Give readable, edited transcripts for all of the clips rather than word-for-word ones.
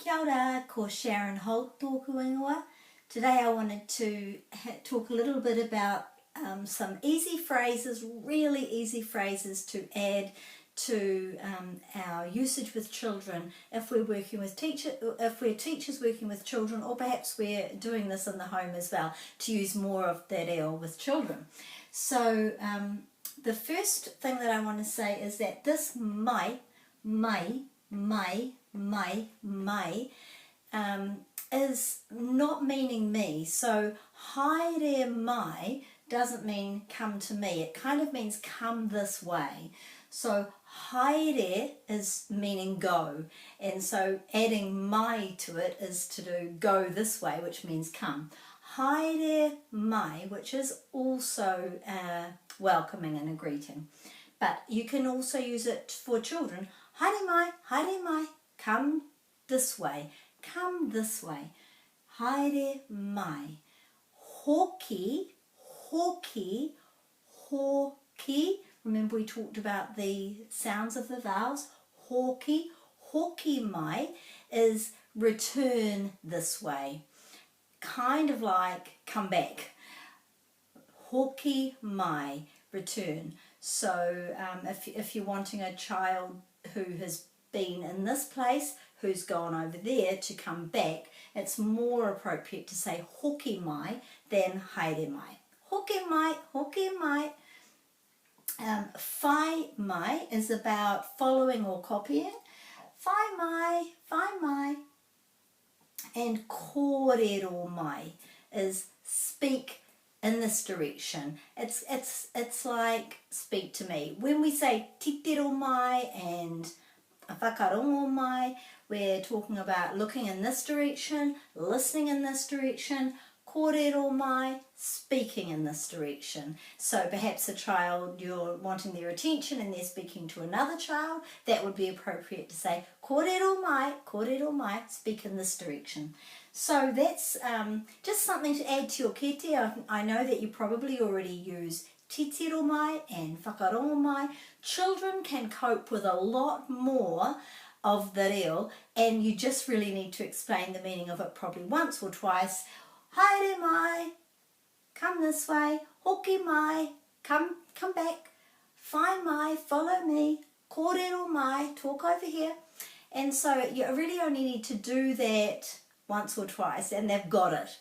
Kia ora, ko Sharon Holt tōku ingoa. Today I wanted to talk a little bit about some easy phrases, really easy phrases to add to our usage with children if we're working with if we're teachers working with children, or perhaps we're doing this in the home as well, to use more of that reo with children. So the first thing that I want to say is that this mai is not meaning me. So haere mai doesn't mean come to me. It kind of means come this way. So haere is meaning go, and so adding mai to it is to do go this way, which means come. Haere mai, which is also welcoming and a greeting, but you can also use it for children. Haere mai, come this way, come this way. Haere mai. Hoki. Remember we talked about the sounds of the vowels. Hoki mai is return this way. Kind of like come back. Hoki mai, return. So if you're wanting a child who has been in this place, who's gone over there, to come back, it's more appropriate to say hoki mai than haere mai. Hoki mai. Whai mai is about following or copying. Whai mai. And kōrero mai is speak in this direction. It's like speak to me. When we say titiro mai and whakarongo mai, we're talking about looking in this direction, listening in this direction. Kōrero mai, speaking in this direction. So perhaps a child, you're wanting their attention and they're speaking to another child, that would be appropriate to say kōrero mai, speak in this direction. So that's just something to add to your kete. I know that you probably already use titiro mai and whakarongo mai. Children can cope with a lot more of the reo, and you just really need to explain the meaning of it probably once or twice. Haere mai, come this way. Hoki mai, come back. Whai mai, follow me. Kōrero mai, talk over here. And so you really only need to do that once or twice, and they've got it.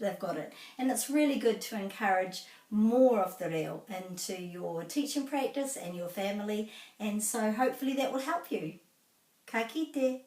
And it's really good to encourage more of the reo into your teaching practice and your family, and so hopefully that will help you. Ka kite.